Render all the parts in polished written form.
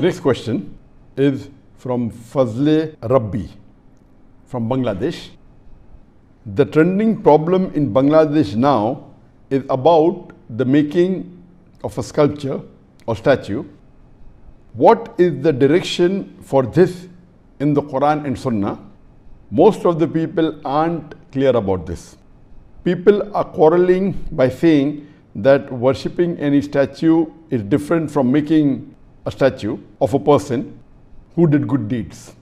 Next question is from Fazle Rabbi from Bangladesh. The trending problem in Bangladesh now is about the making of a sculpture or statue. What is the direction for this in the Quran and Sunnah? Most of the people aren't clear about this. People are quarreling by saying that worshipping any statue is different from making a statue of a person who did good deeds.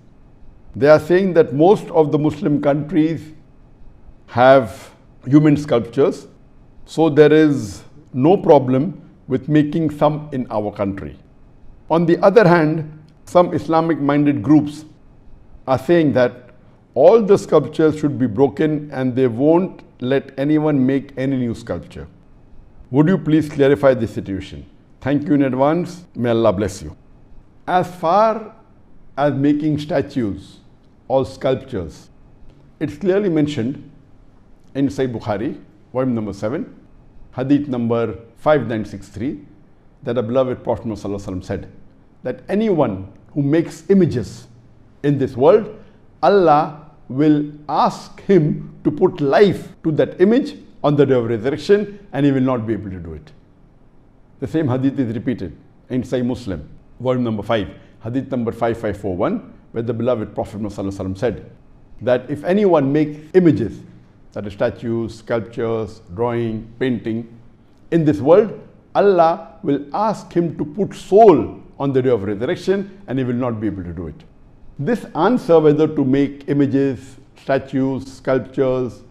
They are saying that most of the Muslim countries have human sculptures, so there is no problem with making some in our country. On the other hand, some Islamic-minded groups are saying that all the sculptures should be broken and they won't let anyone make any new sculpture. Would you please clarify this situation? Thank you in advance. May Allah bless you. As far as making statues or sculptures, it's clearly mentioned in Sahih Bukhari, volume number 7, hadith number 5963, that the beloved Prophet ﷺ said that anyone who makes images in this world, Allah will ask him to put life to that image on the day of resurrection, and he will not be able to do it. The same hadith is repeated in Sahih Muslim, volume number 5, hadith number 5541, where the beloved Prophet ﷺ said that if anyone makes images, that is statues, sculptures, drawing, painting, in this world, Allah will ask him to put soul on the day of resurrection, and he will not be able to do it. This answer, whether to make images, statues, sculptures,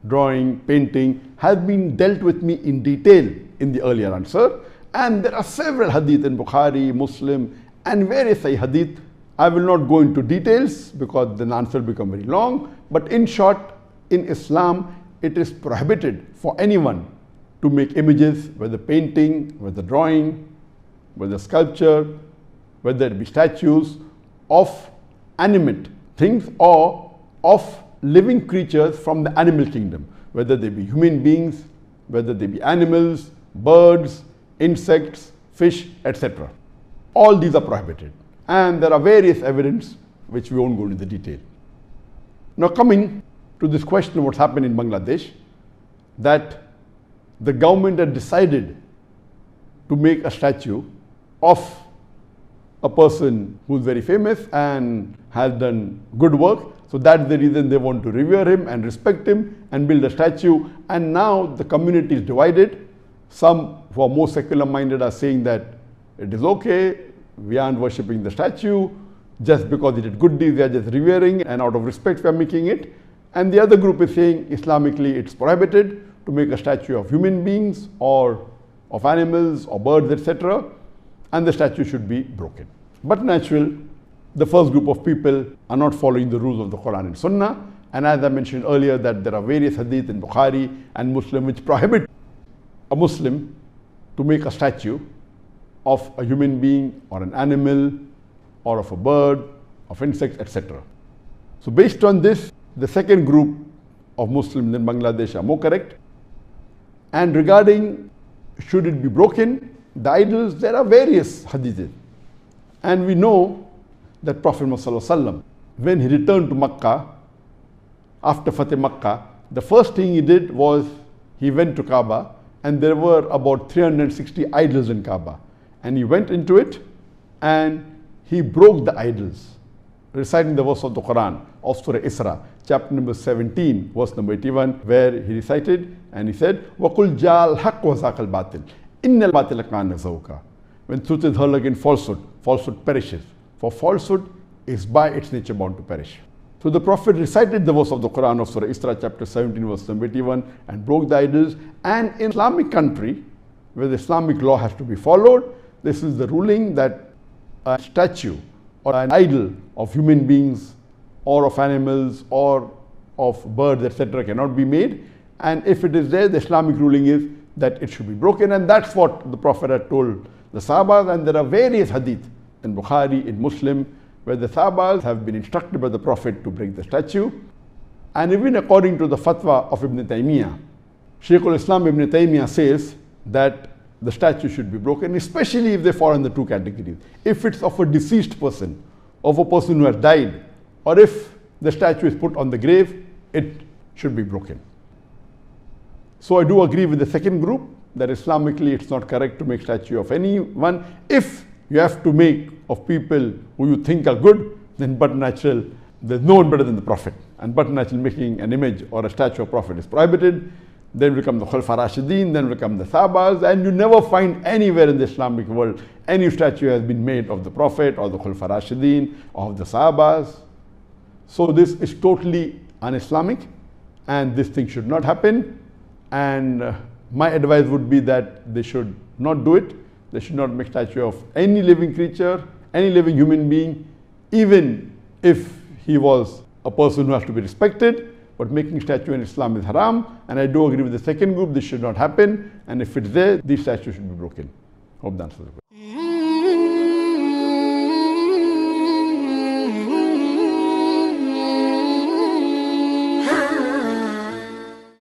drawing, painting, has been dealt with me in detail in the earlier answer, and there are several hadith in Bukhari, Muslim, and various hadith. I will not go into details because the answer will become very long, but in short, in Islam, it is prohibited for anyone to make images, whether painting, whether drawing, whether sculpture, whether it be statues of animate things or of living creatures from the animal kingdom, whether they be human beings, whether they be animals, birds, insects, fish, etc. All these are prohibited. And there are various evidence which we won't go into the detail. Now coming to this question of what's happened in Bangladesh, that the government had decided to make a statue of a person who's very famous and has done good work. So that's the reason they want to revere him and respect him and build a statue. And now the community is divided. Some who are more secular minded are saying that it is okay, we aren't worshipping the statue, just because he did good deeds, they are just revering, and out of respect we are making it. And the other group is saying Islamically it's prohibited to make a statue of human beings or of animals or birds, etc. and the statue should be broken. But natural, the first group of people are not following the rules of the Quran and Sunnah, and as I mentioned earlier that there are various hadith in Bukhari and Muslim which prohibit a Muslim to make a statue of a human being or an animal or of a bird, of insects, etc. So based on this, the second group of Muslims in Bangladesh are more correct. And regarding should it be broken, the idols, there are various hadiths. And we know that Prophet ﷺ, when he returned to Makkah, after Fateh Makkah, the first thing he did was he went to Kaaba, and there were about 360 idols in Kaaba. And he went into it and he broke the idols, reciting the verse of the Quran of Surah Isra, chapter number 17, verse number 81, where he recited and he said, وَقُلْ جَاءَ الْحَقُّ وَزَاقَ الْبَاطِلِ إِنَّ الْبَاطِلَ كَانَ زَهُوقًا. When truth is heard against falsehood, falsehood perishes. For falsehood is by its nature bound to perish. So the Prophet recited the verse of the Quran of Surah Isra, chapter 17, verse number 81, and broke the idols. And in Islamic country, where the Islamic law has to be followed, this is the ruling that a statue or an idol of human beings or of animals or of birds, etc. cannot be made. And if it is there, the Islamic ruling is that it should be broken. And that's what the Prophet had told the Sahabas. And there are various hadith in Bukhari, in Muslim, where the Sahabas have been instructed by the Prophet to break the statue. And even according to the fatwa of Ibn Taymiyyah, Shaykh al-Islam Ibn Taymiyyah says that the statue should be broken, especially if they fall in the two categories. If it's of a deceased person, of a person who has died, or if the statue is put on the grave, it should be broken. So I do agree with the second group that Islamically it's not correct to make statue of anyone. If you have to make of people who you think are good, then but natural, there's no one better than the Prophet. And but natural making an image or a statue of Prophet is prohibited. Then will come the Khulafa Rashidin, then will come the Sahabas, and you never find anywhere in the Islamic world any statue has been made of the Prophet or the Khulafa Rashidin or of the Sahabas. So this is totally un-Islamic, and this thing should not happen. And my advice would be that they should not do it. They should not make statue of any living creature, any living human being, even if he was a person who has to be respected. But making statue in Islam is haram, and I do agree with the second group, this should not happen, and if it's there, these statues should be broken. Hope that answers the question.